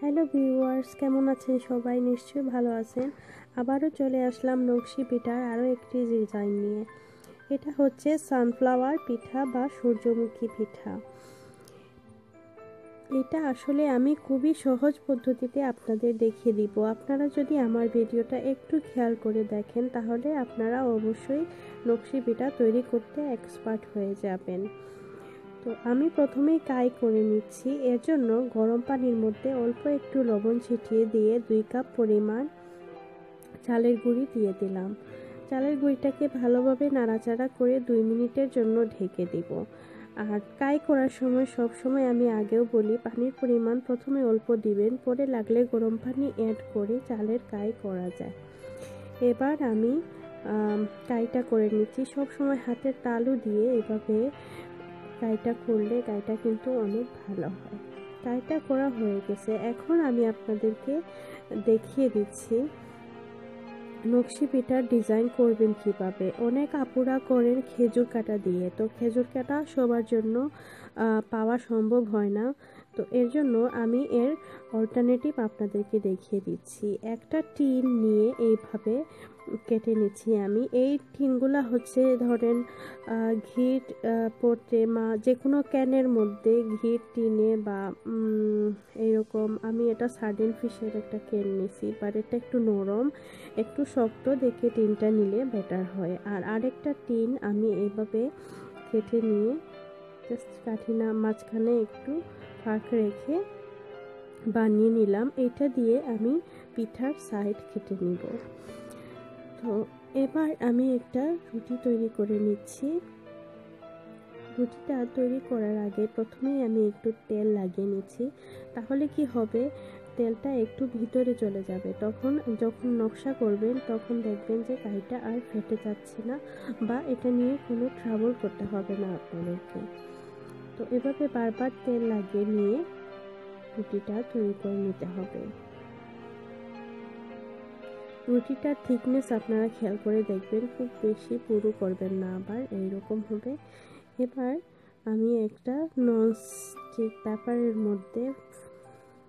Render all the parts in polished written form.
Hello viewers, কেমন আছেন সবাই? নিশ্চয়ই ভালো আছেন। আবারও চলে আসলাম নকশি পিঠার আরও একটি ডিজাইন নিয়ে। এটা হচ্ছে সানফ্লাওয়ার পিঠা বা সূর্যমুখী পিঠা। এটা আসলে আমি খুবই সহজ পদ্ধতিতে আপনাদের দেখিয়ে দিব। আপনারা যদি আমার ভিডিওটা একটু খেয়াল করে দেখেন তাহলে আপনারা অবশ্যই নকশি পিঠা তৈরি করতে এক্সপার্ট হয়ে যাবেন। তো আমি প্রথমেই কাই করে নিচ্ছি। এর জন্য গরম পানির মধ্যে অল্প একটু লবণ ছিটিয়ে দিয়ে 2 কাপ পরিমাণ চালের গুঁড়ি দিয়ে দিলাম। চালের গুঁড়িটাকে ভালোভাবে নাড়াচাড়া করে 2 মিনিটের জন্য ঢেকে দিব। আর কাই করার সময় সব সময় আমি আগেও বলি, পানির পরিমাণ প্রথমে অল্প দিবেন, পরে লাগলে গরম পানি অ্যাড করে চালের কাই করা যায়। এবার আমি কাইটা করে নিচ্ছি। সব সময় হাতের তালু দিয়ে এভাবে কাইটা করলে কাইটা কিন্তু অনেক ভালো হয়। কাইটা করা হয়ে গেছে। এখন আমি আপনাদেরকে দেখিয়ে দিচ্ছি নকশি পিঠার ডিজাইন করবেন কিভাবে। অনেক আপুরা করেন খেজুর কাটা দিয়ে, তো খেজুর কাটা সবার জন্য পাওয়া সম্ভব হয় না। তো এর জন্য আমি এর অল্টারনেটিভ আপনাদেরকে দেখিয়ে দিচ্ছি। একটা টিন নিয়ে এইভাবে কেটে নিচ্ছি আমি। এই টিনগুলা হচ্ছে ধরেন ঘিট পটে যে কোনো ক্যানের মধ্যে ঘিট টিনে বা এইরকম। আমি এটা সার্ডিন ফিশের একটা ক্যান নিছি, বাট এটা একটু নরম, একটু শক্ত দেখে টিনটা নিলে বেটার হয়। আর আরেকটা টিন আমি এইভাবে কেটে নিয়ে জাস্ট কাঠিনা মাঝখানে একটু ফাঁক রেখে বানিয়ে নিলাম। এটা দিয়ে আমি পিঠার সাইড কেটে নিব। তো এবার আমি একটা রুটি তৈরি করে নিচ্ছি। রুটিটা তৈরি করার আগে প্রথমেই আমি একটু তেল লাগিয়ে নিচ্ছি। তাহলে কি হবে, তেলটা একটু ভিতরে চলে যাবে। যখন নকশা করবেন তখন দেখবেন যে কাইটা আর ফেটে যাচ্ছে না, বা এটা নিয়ে কোনো ট্রাবল করতে হবে না আপনাদেরকে। তো এভাবে বারবার তেল লাগিয়ে নিয়ে রুটিটা তৈরি করে নিতে হবে। রুটিটার থিকনেস আপনারা খেয়াল করে দেখবেন, খুব বেশি পুরু করবেন না, আবার এইরকম হবে। এবার আমি একটা ননস্টিক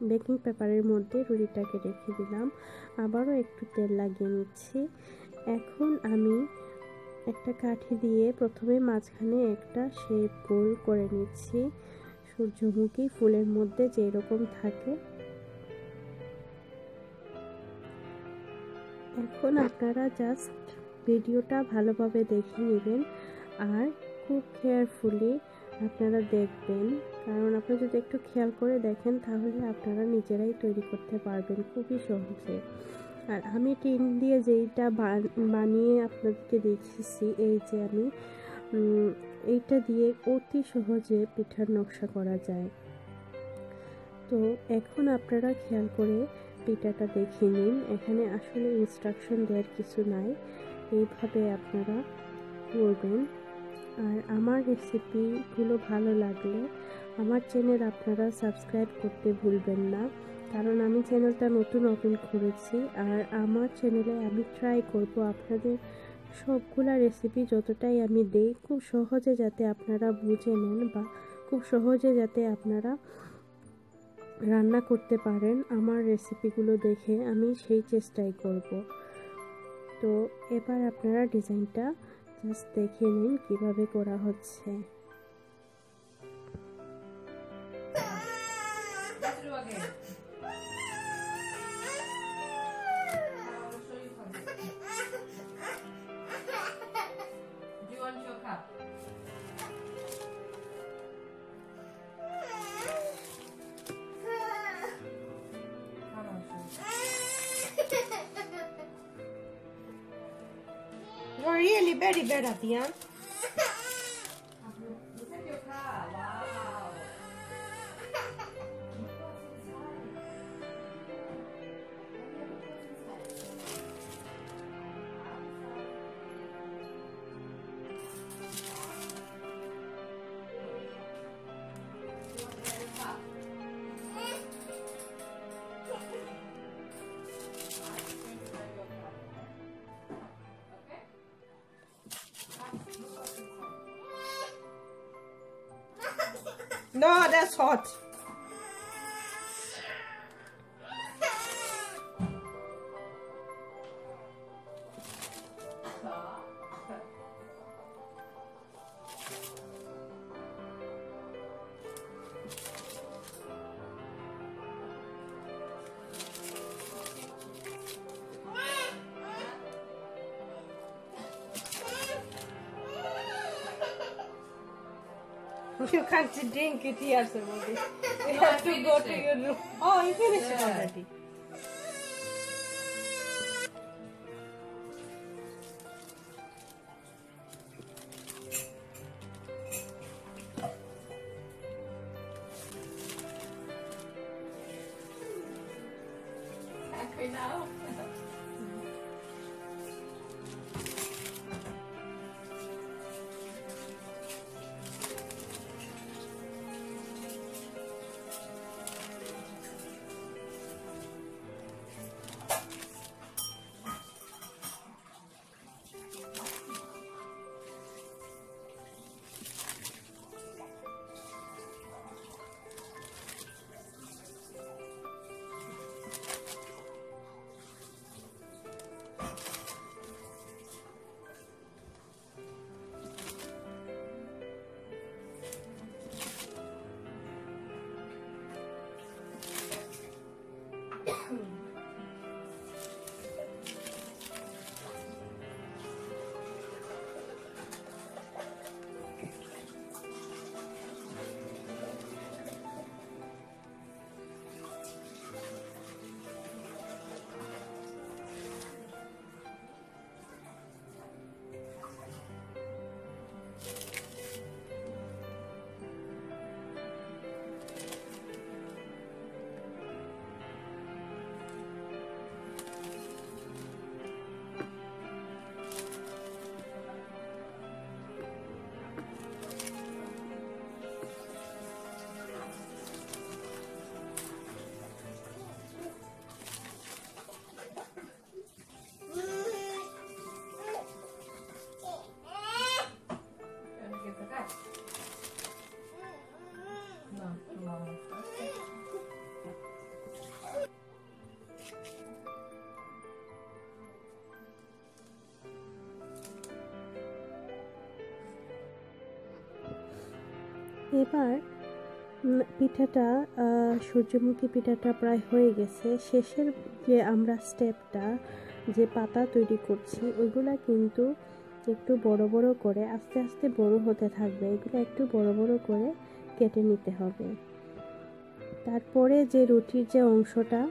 বেকিং পেপারের মধ্যে রুটিটাকে রেখে দিলাম। আবারও একটু তেল লাগিয়ে নিচ্ছি। এখন আমি একটা কাঠি দিয়ে প্রথমে মাঝখানে একটা শেপ গোল করে নিচ্ছি, সূর্যমুখী ফুলের মধ্যে যেরকম থাকে। এখন আপনারা জাস্ট ভিডিওটা ভালোভাবে দেখে নেবেন আর খুব কেয়ারফুলি আপনারা দেখবেন, কারণ আপনারা যদি একটু খেয়াল করে দেখেন তাহলে আপনারা নিজেরাই তৈরি করতে পারবেন খুবই সহজে। আর আমি টিন দিয়ে যেইটা বানিয়ে আপনাদেরকে দেখিয়েছি, এই যে আমি এইটা দিয়ে অতি সহজে পিঠার নকশা করা যায়। তো এখন আপনারা খেয়াল করে পিঠাটা দেখে নিন। এখানে আসলে ইনস্ট্রাকশন দেওয়ার কিছু নাই, এইভাবে আপনারা করবেন। আর আমার রেসিপিগুলো ভালো লাগলে আমার চ্যানেল আপনারা সাবস্ক্রাইব করতে ভুলবেন না, কারণ আমি চ্যানেলটা নতুন ওপেন করেছি। আর আমার চ্যানেলে আমি ট্রাই করব আপনাদের সবগুলা রেসিপি যতটাই আমি দেই খুব সহজে যাতে আপনারা বুঝে নেন, বা খুব সহজে যাতে আপনারা রান্না করতে পারেন। আমার রেসিপিগুলো দেখে আমি সেই চেষ্টাই করব। তো এবার আপনারা ডিজাইনটা জাস্ট দেখে নিন কিভাবে করা হচ্ছে। You're really very bad at the end. No, that's hot. You can't drink it here, somebody. You have to go to your room. Oh, you finished it already. Happy now? এবার পিঠাটা সূর্যমুখী পিঠাটা প্রায় হয়ে গেছে। শেষের যে আমরা স্টেপটা যে পাতা তৈরি করছি ওইগুলা কিন্তু একটু বড় বড় করে আস্তে আস্তে বড় হতে থাকবে, এগুলো একটু বড় বড় করে কেটে নিতে হবে। তারপরে যে রুটির যে অংশটা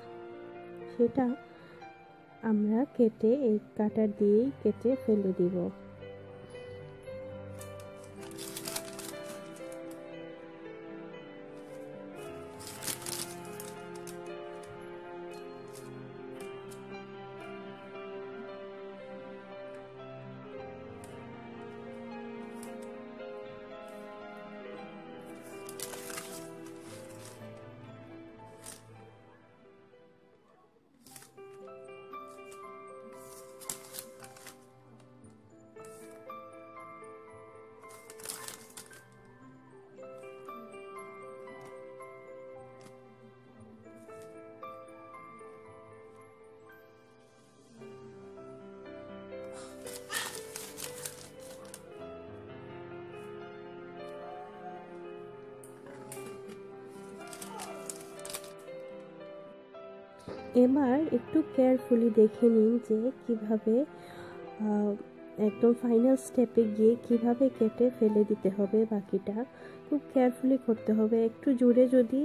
সেটা আমরা কেটে এই কাটার দিয়েই কেটে ফেলে দিব। এবার একটু কেয়ারফুলি দেখে নিন যে কিভাবে একদম ফাইনাল স্টেপে গিয়ে কিভাবে কেটে ফেলে দিতে হবে। বাকিটা খুব কেয়ারফুলি করতে হবে। একটু জোরে যদি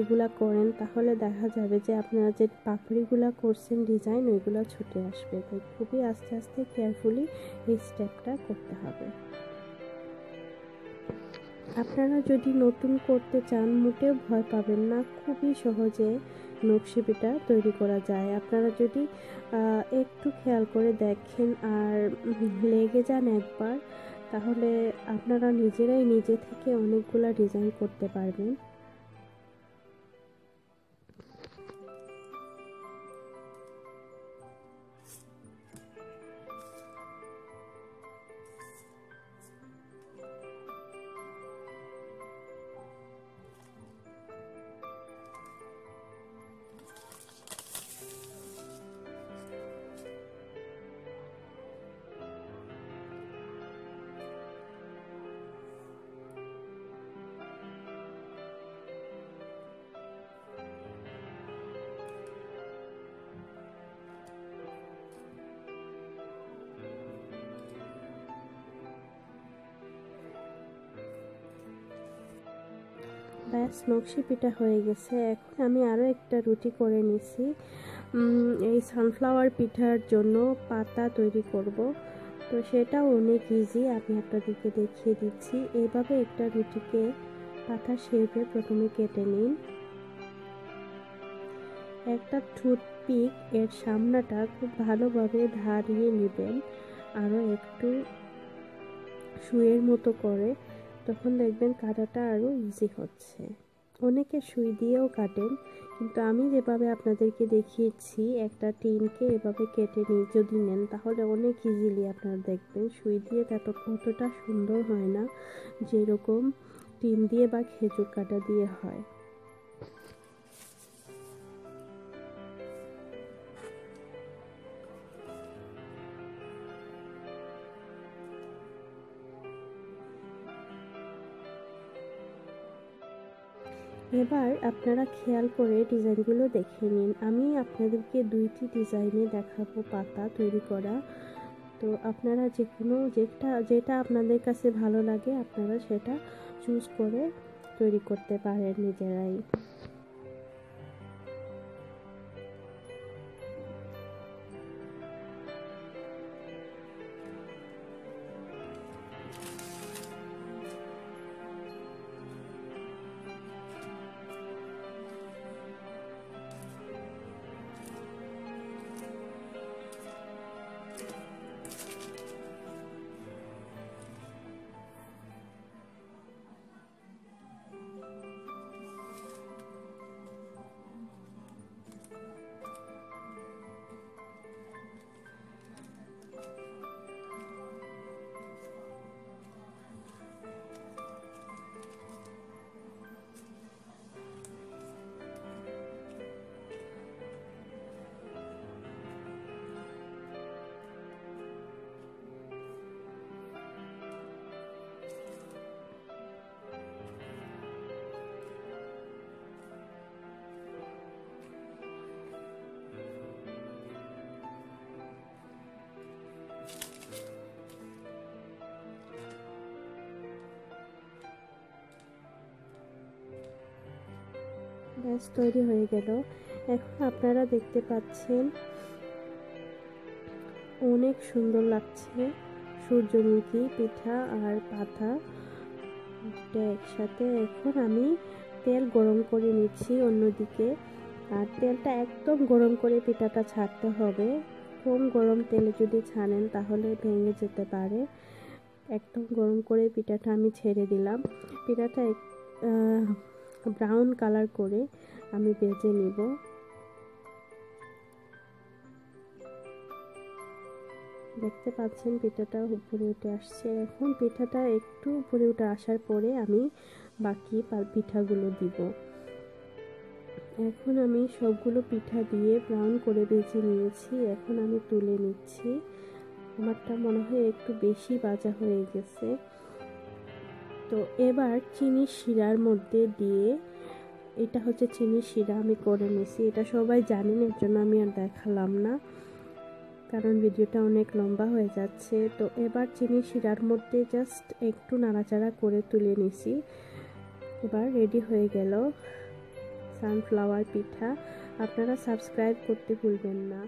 এগুলা করেন তাহলে দেখা যাবে যে আপনারা যে পাপড়িগুলা করছেন ডিজাইন ওইগুলো ছুটে আসবে। তাই খুবই আস্তে আস্তে কেয়ারফুলি এই স্টেপটা করতে হবে। আপনারা যদি নতুন করতে চান মোটেও ভয় পাবেন না, খুবই সহজে নকশি পিঠা তৈরি করা যায়। আপনারা যদি একটু খেয়াল করে দেখেন আর লেগে যান একবার, তাহলে আপনারা নিজেরাই নিজে থেকে অনেকগুলা ডিজাইন করতে পারবেন। ব্যাস নকশি পিঠা হয়ে গেছে। এখন আমি আরও একটা রুটি করে নিছি। এই সানফ্লাওয়ার পিঠার জন্য পাতা তৈরি করব, তো সেটাও অনেক ইজি, আমি আপনাদেরকে দেখিয়ে দিচ্ছি। এইভাবে একটা রুটিকে পাতা শেপে প্রথমে কেটে নিন। একটা টুথপিক এর সামনাটা খুব ভালোভাবে ধারিয়ে নেবেন, আরও একটু সুইয়ের মতো করে, তখন দেখবেন কাটাটা আরও ইজি হচ্ছে। অনেকে সুই দিয়েও কাটেন, কিন্তু আমি যেভাবে আপনাদেরকে দেখিয়েছি একটা টিনকে এভাবে কেটে নিয়ে যদি নেন তাহলে অনেক ইজিলি আপনারা দেখবেন সুই দিয়ে অতটা সুন্দর হয় না যেরকম টিন দিয়ে বা খেজুর কাটা দিয়ে হয়। এবার আপনারা খেয়াল করে ডিজাইনগুলো দেখে নিন। আমি আপনাদেরকে 2টি ডিজাইনে দেখাবো পাতা তৈরি করা, তো আপনারা যে কোনো যেটা আপনাদের কাছে ভালো লাগে আপনারা সেটা চুজ করে তৈরি করতে পারেন নিজেরাই। ব্যাস তৈরি হয়ে গেল। এখন আপনারা দেখতে পাচ্ছেন অনেক সুন্দর লাগছে সূর্যমুখী পিঠা আর পাতা একসাথে। এখন আমি তেল গরম করে নিচ্ছি অন্যদিকে, আর তেলটা একদম গরম করে পিঠাটা ছাড়তে হবে। কম গরম তেলে যদি ছাড়েন তাহলে ভেঙে যেতে পারে। একদম গরম করে পিঠাটা আমি ছেড়ে দিলাম। পিঠাটা ব্রাউন কালার করে আমি ভেজে নিব। দেখতে পাচ্ছেন পিঠাটা উপরে উঠে আসছে। এখন পিঠাটা একটু উপরে উঠে আসার পরে আমি বাকি পিঠাগুলো দিব। এখন আমি সবগুলো পিঠা দিয়ে ব্রাউন করে ভেজে নিয়েছি। এখন আমি তুলে নিচ্ছি। আমারটা মনে হয় একটু বেশি ভাজা হয়ে গেছে। তো এবার চিনি শিরার মধ্যে দিয়ে, এটা হচ্ছে চিনি শিরা আমি করে নিয়েছি, এটা সবাই জানেন, এর জন্য আমি আর দেখালাম না কারণ ভিডিওটা অনেক লম্বা হয়ে যাচ্ছে। তো এবার চিনি শিরার মধ্যে জাস্ট একটু নাড়াচাড়া করে তুলে নিছি। এবার রেডি হয়ে গেল সানফ্লাওয়ার পিঠা। আপনারা সাবস্ক্রাইব করতে ভুলবেন না।